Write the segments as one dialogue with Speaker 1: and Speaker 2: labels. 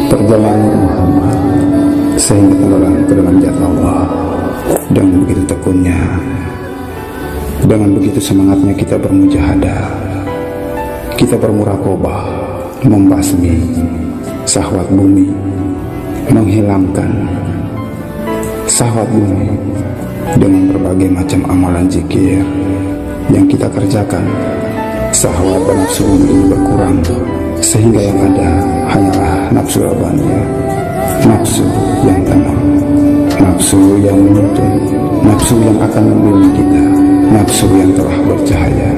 Speaker 1: Perjalanan Muhammad sehingga tenggelam ke dalam zat Allah. Dengan begitu tekunnya, dengan begitu semangatnya kita bermujahadah, kita bermuraqabah, membasmi syahwat bumi, menghilangkan syahwat bumi dengan berbagai macam amalan zikir yang kita kerjakan. Syahwat dan nafsu bumi ini berkurang, sehingga yang ada hanyalah nafsu rabbani, nafsu yang tenang, nafsu yang menuntun, nafsu yang akan membimbing kita, nafsu yang telah bercahaya,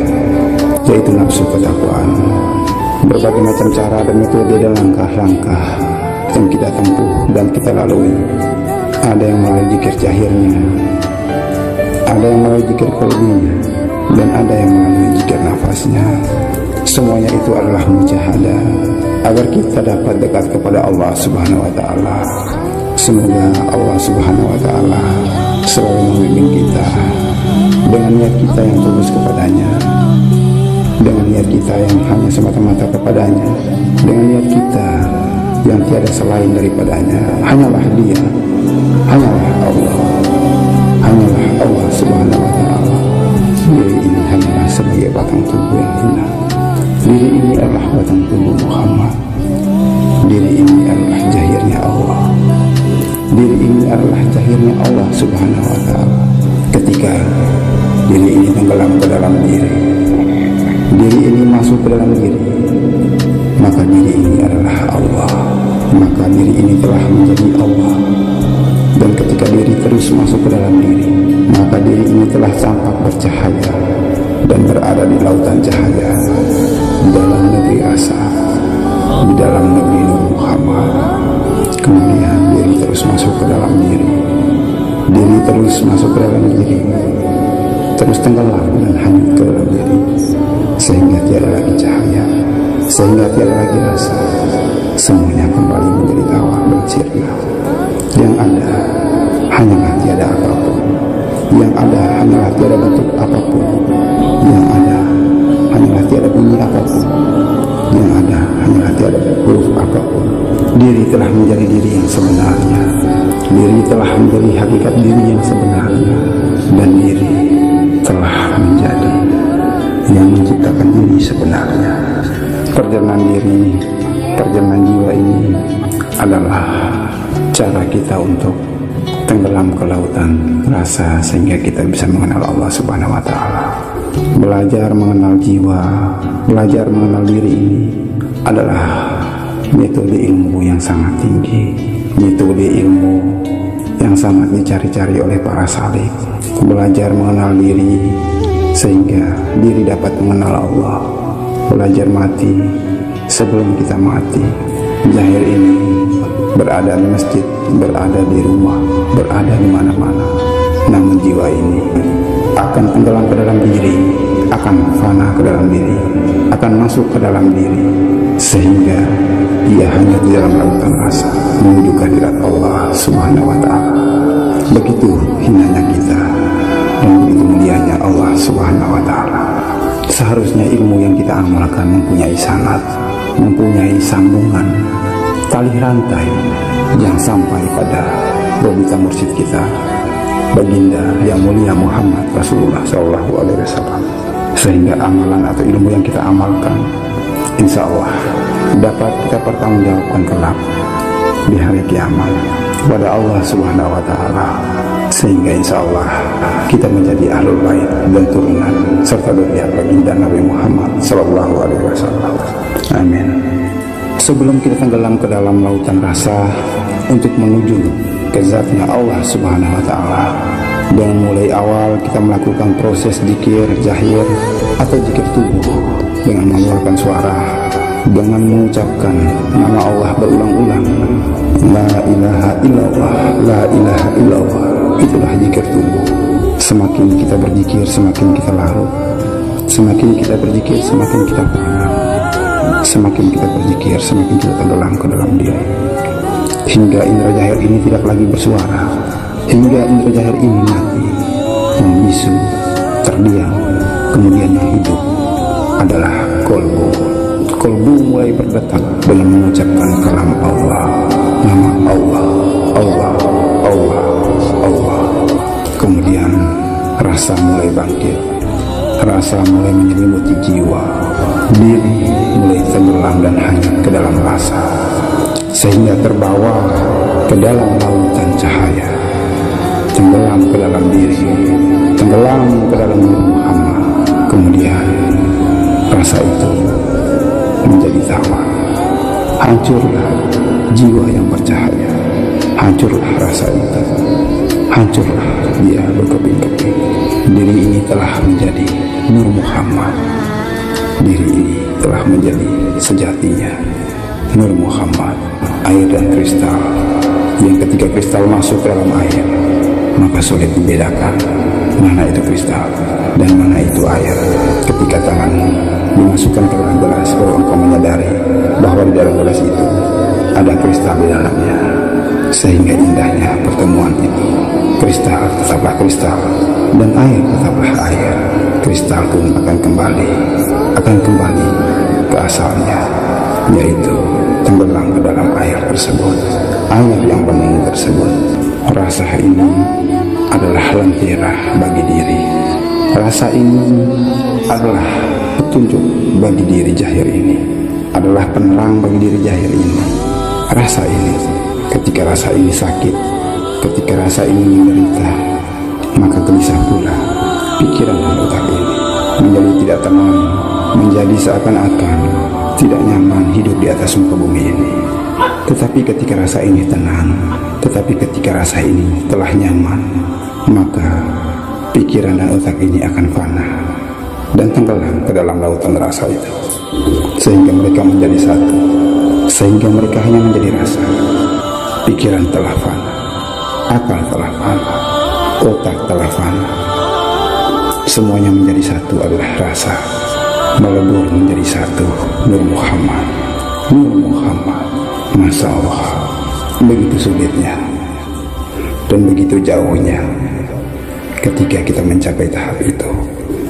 Speaker 1: yaitu nafsu ketakwaan. Berbagai macam cara dan metode dan langkah-langkah yang kita tempuh dan kita lalui. Ada yang melalui zikir jahirnya, ada yang melalui zikir qalbinya, dan ada yang melalui zikir nafasnya. Semuanya itu adalah mujahadah agar kita dapat dekat kepada Allah Subhanahu wa Ta'ala. Semoga Allah Subhanahu wa Ta'ala selalu membimbing kita dengan niat kita yang tulus kepadanya, dengan niat kita yang hanya semata-mata kepadanya, dengan niat kita yang tiada selain daripadanya. Hanyalah Dia, hanyalah Allah, hanyalah Allah Subhanahu wa Ta'ala. Diri ini hanyalah sebagai batang tubuh yang hina. Diri ini adalah batang tubuh Muhammad. Diri ini adalah jahirnya Allah. Diri ini adalah jahirnya Allah Subhanahu wa Ta'ala. Ketika diri ini tenggelam ke dalam diri, diri ini masuk ke dalam diri, maka diri ini adalah Allah. Maka diri ini telah menjadi Allah. Dan ketika diri terus masuk ke dalam diri, maka diri ini telah tampak bercahaya dan berada di lautan cahaya, di dalam negeri rasa, di dalam negeri Nur Muhammad. Kemudian diri terus masuk ke dalam diri, diri terus masuk ke dalam diri, terus tenggelam dan hanyut ke dalam diri, sehingga tiada lagi cahaya, sehingga tiada lagi rasa. Semuanya kembali menjadi tawa dan sirna. Yang ada hanyalah tiada apapun, yang ada hanyalah tiada bentuk apapun, yang ada hanyalah tiada bunyi apapun, yang ada hanyalah tiada huruf apapun. Diri telah menjadi diri yang sebenarnya, diri telah menjadi hakikat diri yang sebenarnya, dan diri telah menjadi yang menciptakan diri sebenarnya. Perjalanan diri, perjalanan jiwa ini adalah cara kita untuk tenggelam ke lautan rasa sehingga kita bisa mengenal Allah Subhanahu wa Ta'ala. Belajar mengenal jiwa, belajar mengenal diri ini adalah metode ilmu yang sangat tinggi, metode ilmu yang sangat dicari-cari oleh para salik. Belajar mengenal diri sehingga diri dapat mengenal Allah. Belajar mati sebelum kita mati. Zahir ini berada di masjid, berada di rumah, berada di mana-mana. Namun jiwa ini akan tenggelam ke dalam diri, akan fana ke dalam diri, akan masuk ke dalam diri, sehingga ia hanya di dalam lautan rasa menuju kehadirat Allah Subhanahu wa Ta'ala. Begitu hinanya kita dan begitu mulianya Allah Subhanahu wa Ta'ala. Seharusnya ilmu yang kita amalkan mempunyai sanad, mempunyai sambungan, tali rantai yang sampai pada Robita mursyid kita, baginda yang mulia Muhammad Rasulullah SAW. Sehingga amalan atau ilmu yang kita amalkan, insya Allah dapat kita pertanggungjawabkan kelak di hari kiamat kepada Allah Subhanahu wa Ta'ala. Sehingga insya Allah kita menjadi ahlul bait dan turunan serta dzurriyyah baginda Nabi Muhammad SAW. Amin. Sebelum kita tenggelam ke dalam lautan rasa untuk menuju ke zatnya Allah Subhanahu wa Ta'ala, dengan mulai awal kita melakukan proses zikir jahir atau zikir tubuh dengan mengeluarkan suara, dengan mengucapkan nama Allah berulang-ulang, la ilaha illallah, la ilaha illallah. Itulah zikir tubuh. Semakin kita berzikir, semakin kita larut. Semakin kita berzikir, semakin kita fana. Semakin kita berzikir, semakin kita tenggelam ke dalam diri, hingga indera jahir ini tidak lagi bersuara, hingga indera jahir ini mati, membisu, terdiam. Kemudian yang hidup adalah kolbu. Kolbu mulai berdetak dengan mengucapkan kalam Allah, nama Allah, Allah, Allah, Allah. Kemudian rasa mulai bangkit, rasa mulai menyelimuti jiwa, diri mulai tenggelam dan hanyut ke dalam rasa, sehingga terbawa ke dalam lautan cahaya, tenggelam ke dalam diri, tenggelam ke dalam Nur Muhammad. Kemudian rasa itu menjadi tawa. Hancurlah jiwa yang bercahaya, hancurlah rasa itu, hancurlah dia berkeping-keping. Diri ini telah menjadi Nur Muhammad, diri ini telah menjadi sejatinya Nur Muhammad, air dan kristal, yang ketika kristal masuk ke dalam air, maka sulit membedakan mana itu kristal dan mana itu air. Ketika tanganmu dimasukkan ke dalam gelas, baru engkau menyadari bahwa di dalam gelas itu ada kristal di dalamnya. Sehingga indahnya pertemuan itu. Kristal tetaplah kristal dan air tetaplah air. Kristal pun akan kembali ke asalnya, yaitu tenggelam ke dalam air tersebut, air yang bening tersebut. Rasa ini adalah lentera bagi diri. Rasa ini adalah petunjuk bagi diri jahir ini, adalah penerang bagi diri jahir ini. Rasa ini, ketika rasa ini sakit, ketika rasa ini menderita, maka gelisah pula pikiran dan otak ini, menjadi tidak tenang, menjadi seakan-akan tidak nyaman hidup di atas muka bumi ini. Tetapi ketika rasa ini tenang, tetapi ketika rasa ini telah nyaman, maka pikiran dan otak ini akan fana dan tenggelam ke dalam lautan rasa itu, sehingga mereka menjadi satu, sehingga mereka hanya menjadi rasa. Pikiran telah fana, akal telah fana, otak telah fana, semuanya menjadi satu adalah rasa, melebur menjadi satu Nur Muhammad, Nur Muhammad. Masya Allah, begitu sulitnya dan begitu jauhnya ketika kita mencapai tahap itu.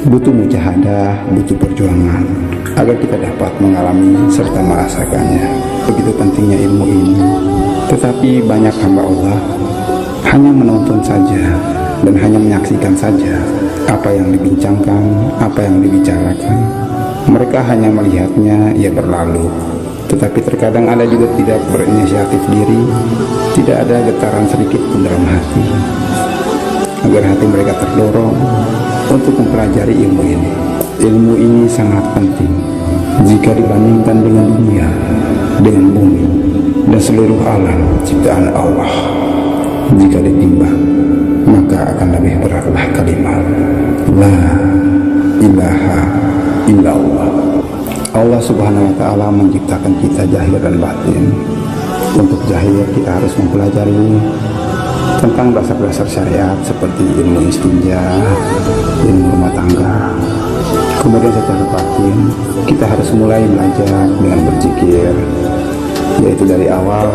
Speaker 1: Butuh mujahadah, butuh perjuangan agar kita dapat mengalami serta merasakannya. Begitu pentingnya ilmu ini. Tetapi banyak hamba Allah hanya menonton saja dan hanya menyaksikan saja apa yang dibincangkan, apa yang dibicarakan. Mereka hanya melihatnya, ia berlalu. Tetapi terkadang ada juga tidak berinisiatif diri, tidak ada getaran sedikit pun dalam hati, agar hati mereka terdorong untuk mempelajari ilmu ini. Ilmu ini sangat penting jika dibandingkan dengan dunia, dengan bumi, dan seluruh alam ciptaan Allah. Jika ditimbang, maka akan lebih beratlah kalimat La ilaha illallah. Allah Subhanahu wa Ta'ala menciptakan kita jahir dan batin. Untuk jahir kita harus mempelajari tentang dasar-dasar syariat seperti ilmu istinja, ilmu rumah tangga. Kemudian secara batin kita harus mulai belajar dengan berzikir, yaitu dari awal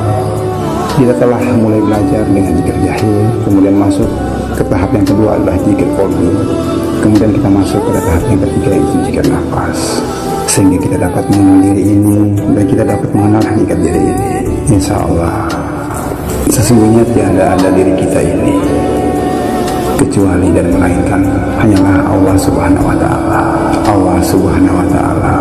Speaker 1: kita telah mulai belajar dengan zikir jahir, kemudian masuk ke tahap yang kedua adalah zikir qalbi. Kemudian kita masuk pada tahap yang ketiga, yaitu zikir nafas, sehingga kita dapat mengenal diri ini dan kita dapat mengenal hakikat diri ini. Insya Allah, sesungguhnya tiada ada diri kita ini kecuali dan melainkan hanyalah Allah Subhanahu wa Ta'ala. Allah Subhanahu wa Ta'ala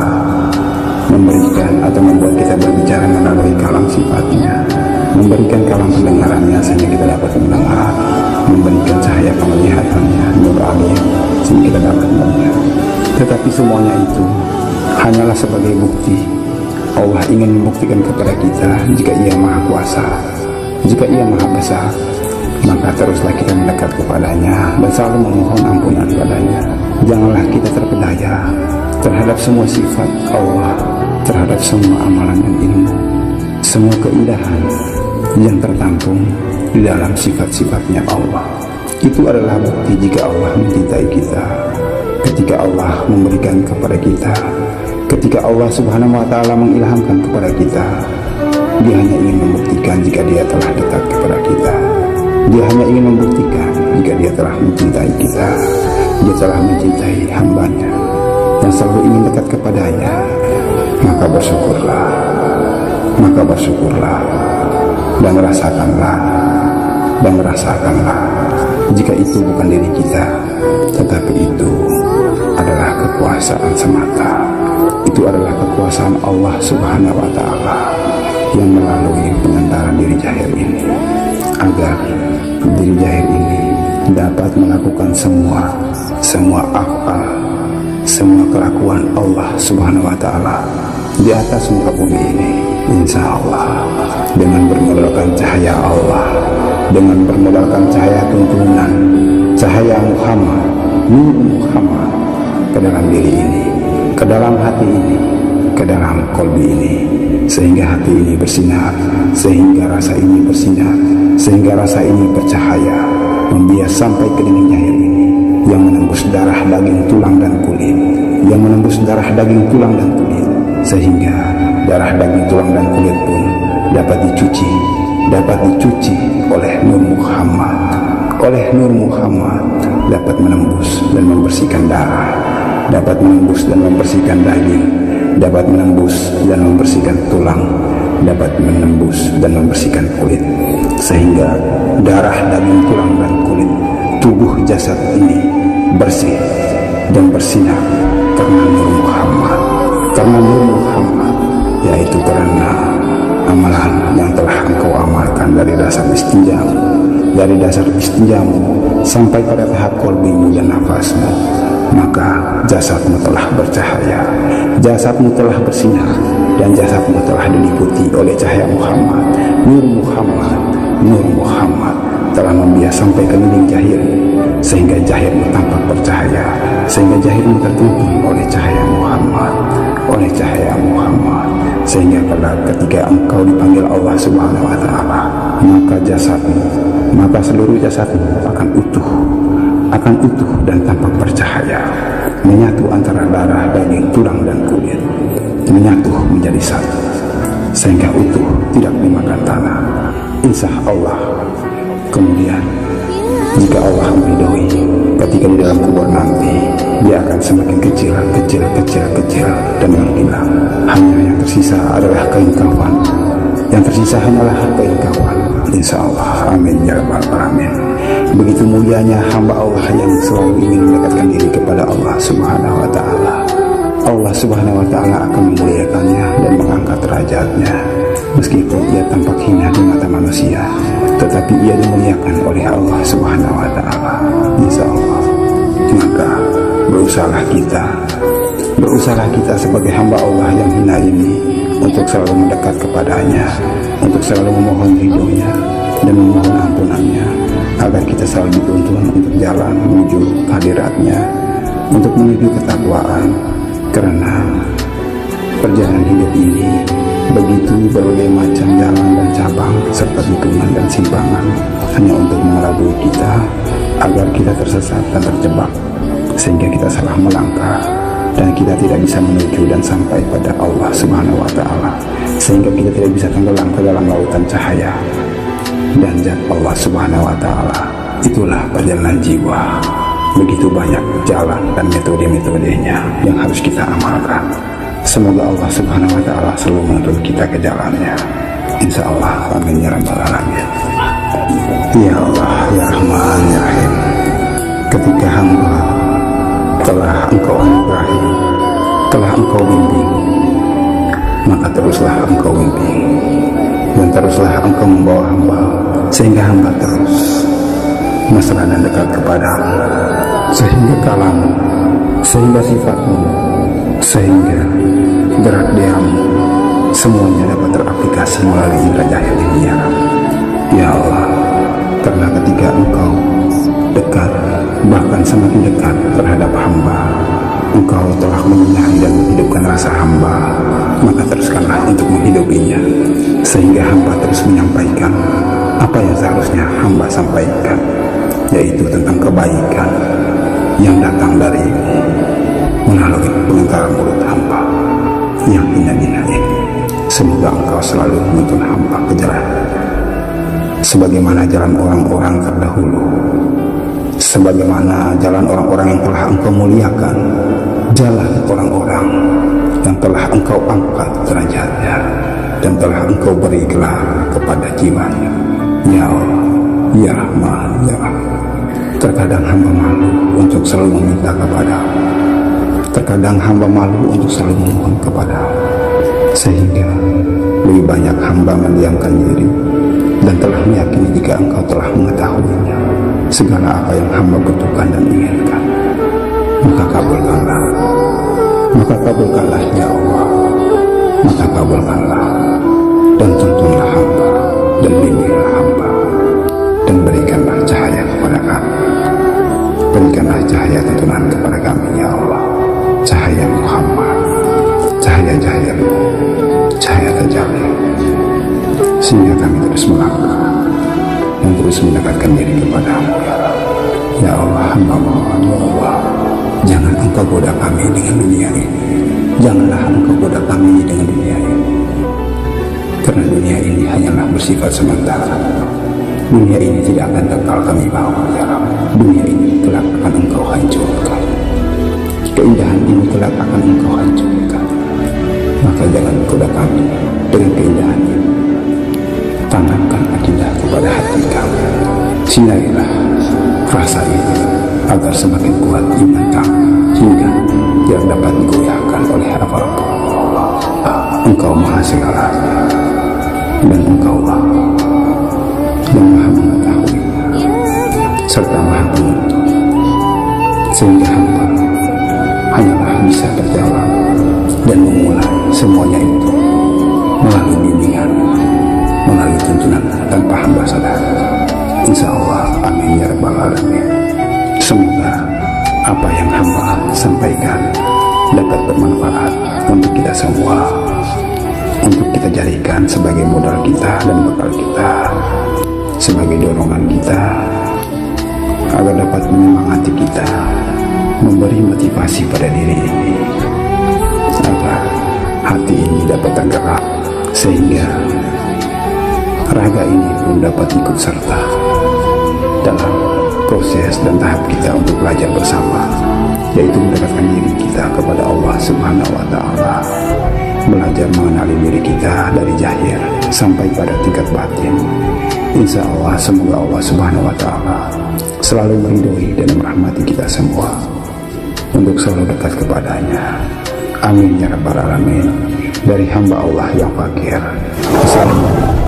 Speaker 1: memberikan atau membuat kita berbicara melalui kalam sifatnya, memberikan kalam pendengarannya sehingga kita dapat mendengar, memberikan cahaya penglihatannya, nur alim, sehingga kita dapat melihat. Tetapi semuanya itu hanyalah sebagai bukti. Allah ingin membuktikan kepada kita jika Ia Maha Kuasa, jika Ia Maha Besar, maka teruslah kita mendekat kepadanya dan selalu memohon ampunan padanya. Janganlah kita terpedaya terhadap semua sifat Allah, terhadap semua amalan dan ilmu, semua keindahan yang tertampung di dalam sifat-sifatnya Allah. Itu adalah bukti jika Allah mencintai kita. Ketika Allah memberikan kepada kita, ketika Allah Subhanahu wa Ta'ala mengilhamkan kepada kita, Dia hanya ingin membuktikan jika Dia telah dekat kepada kita. Dia hanya ingin membuktikan jika Dia telah mencintai kita. Dia telah mencintai hambanya yang selalu ingin dekat kepadanya. maka bersyukurlah, dan rasakanlah jika itu bukan diri kita, tetapi itu adalah kekuasaan semata. Itu adalah kekuasaan Allah Subhanahu wa Ta'ala yang melalui pengantara diri jahil ini, agar diri jahil ini dapat melakukan semua afal, semua kelakuan Allah Subhanahu wa Ta'ala di atas muka bumi ini. Insya Allah, dengan bermodalkan cahaya Allah, dengan bermodalkan cahaya tuntunan, cahaya Muhammad, nur Muhammad ke dalam diri ini, ke dalam hati ini, ke dalam kolbi ini, sehingga hati ini bersinar, sehingga rasa ini bersinar, sehingga rasa ini bercahaya, membias sampai ke dinding jahil ini, yang menembus darah daging tulang dan kulit, yang menembus darah daging tulang dan kulit, sehingga darah daging tulang dan kulit pun dapat dicuci oleh Nur Muhammad, dapat menembus dan membersihkan darah, dapat menembus dan membersihkan daging, dapat menembus dan membersihkan tulang, dapat menembus dan membersihkan kulit, sehingga darah daging tulang dan kulit tubuh jasad ini bersih dan bersinar karena Nur Muhammad, yaitu karena amalan yang telah engkau amalkan dari dasar istinjamu sampai pada tahap kolbimu dan nafasmu, maka jasadmu telah bercahaya, jasadmu telah bersinar, dan jasadmu telah diliputi oleh cahaya Muhammad. Nur Muhammad telah membias sampai ke dinding jahilmu, sehingga jahilmu tampak bercahaya, sehingga jahilmu tertuntun oleh cahaya Muhammad, sehingga ketika engkau dipanggil Allah Subhanahu wa Ta'ala, maka seluruh jasadmu akan utuh dan tampak bercahaya, menyatu antara darah, daging, tulang dan kulit, menyatu menjadi satu, sehingga utuh, tidak dimakan tanah. Insya Allah. Kemudian jika Allah meridhoi, ketika di dalam kubur nanti, dia akan semakin kecil dan menghilang. Hanya yang tersisa adalah kain kafan. Insya Allah. Amin ya rabbal alamin. Begitu mulianya hamba Allah yang selalu ingin mendekatkan diri kepada Allah Subhanahu wa Ta'ala. Allah Subhanahu wa Ta'ala akan memuliakannya dan mengangkat derajatnya. Meskipun ia tampak hina di mata manusia, tetapi ia dimuliakan oleh Allah Subhanahu wa Ta'ala. Insya Allah. Maka berusahalah kita sebagai hamba Allah yang hina ini untuk selalu mendekat kepadanya, untuk selalu memohon ridhonya dan memohon ampunannya, agar kita selalu dituntun untuk jalan menuju kehadiratnya, untuk menuju ketakwaan. Karena perjalanan hidup ini begitu berbagai macam jalan dan cabang serta tikungan dan simpangan, hanya untuk mengelabui kita agar kita tersesat dan terjebak, sehingga kita salah melangkah dan kita tidak bisa menuju dan sampai pada Allah Subhanahu wa Ta'ala, sehingga kita tidak bisa tenggelam ke dalam lautan cahaya dan zat Allah Subhanahu wa Ta'ala. Itulah perjalanan jiwa. Begitu banyak jalan dan metode-metodenya yang harus kita amalkan. Semoga Allah Subhanahu wa Ta'ala selalu menuntun kita ke jalannya. Insya Allah. Amin ya rabbal alamin. Ya Allah, ya Rahman, ya Rahim. Ketika hamba telah engkau anugerahi, telah engkau bimbing, maka teruslah engkau bimbing, dan teruslah engkau membawa hamba, sehingga hamba terus mesra dan dekat kepadamu, sehingga kalamu, sehingga sifatmu, sehingga gerak diammu, semuanya dapat teraplikasi melalui indera jahil ini ya Rabbi. Ya Allah, karena ketika engkau dekat, bahkan semakin dekat terhadap hamba, engkau telah menyinahi dan menghidupkan rasa hamba, maka teruskanlah untuk menghidupinya, sehingga hamba terus menyampaikan apa yang seharusnya hamba sampaikan, yaitu tentang kebaikan yang datang dari melalui pengantara mulut hamba yang hina-hina ini. Semoga engkau selalu menuntun hamba ke jalan sebagaimana jalan orang-orang terdahulu, sebagaimana jalan orang-orang yang telah engkau muliakan, jalan orang-orang yang telah engkau angkat derajatnya dan telah engkau beri gelar kepada jiwanya. Ya Allah, ya Rahman, ya Rahim. Terkadang hamba malu untuk selalu meminta kepadamu. Terkadang hamba malu untuk selalu memohon kepadamu, sehingga lebih banyak hamba mendiamkan diri dan telah meyakini jika engkau telah mengetahuinya segala apa yang hamba butuhkan dan inginkan. Maka kabulkanlah ya Allah, maka kabulkanlah dan tuntunlah hamba dan bimbinglah hamba dan berikanlah cahaya kepada kami. Berikanlah cahaya tuntunan kepada kami ya Allah, cahaya Muhammad, cahaya-cahayamu, cahaya tajalli, sehingga kami terus melangkah dan terus mendekatkan diri kepadamu ya Allah. Ya Allah, hamba mohon ya Allah, jangan engkau goda kami dengan dunia ini. Janganlah engkau goda kami dengan dunia ini, karena dunia ini hanyalah bersifat sementara. Dunia ini tidak akan kekal kami bawa ya Allah. Dunia ini kelak akan engkau hancurkan. Keindahan ini kelak akan engkau hancurkan. Maka jangan goda kami dengan keindahan ini. Tanamkan akidah kepada hati kami. Sinarilah rasa ini agar semakin kuat iman kami, hingga tidak dapat digoyahkan oleh apapun. Engkau maha segalanya, dan engkau yang maha mengetahui serta maha penuntut, sehingga hamba hanyalah bisa berjalan dan memulai semuanya itu melalui bimbingan, melalui tuntunan tanpa hamba sadari. Insya Allah, amin ya rabbal alamin. Semoga apa yang hamba sampaikan dapat bermanfaat untuk kita semua, untuk kita jadikan sebagai modal kita dan bekal kita, sebagai dorongan kita, agar dapat menyemangati kita, memberi motivasi pada diri ini, agar hati ini dapat tergerak, sehingga raga ini pun dapat ikut serta dalam proses dan tahap kita untuk belajar bersama, yaitu mendekatkan diri kita kepada Allah Subhanahu wa Ta'ala, belajar mengenali diri kita dari zahir sampai pada tingkat batin. Insya Allah, semoga Allah Subhanahu wa Ta'ala selalu meridhoi dan merahmati kita semua untuk selalu dekat kepadanya. Amin ya rabbal alamin. Dari hamba Allah yang fakir. Assalamualaikum.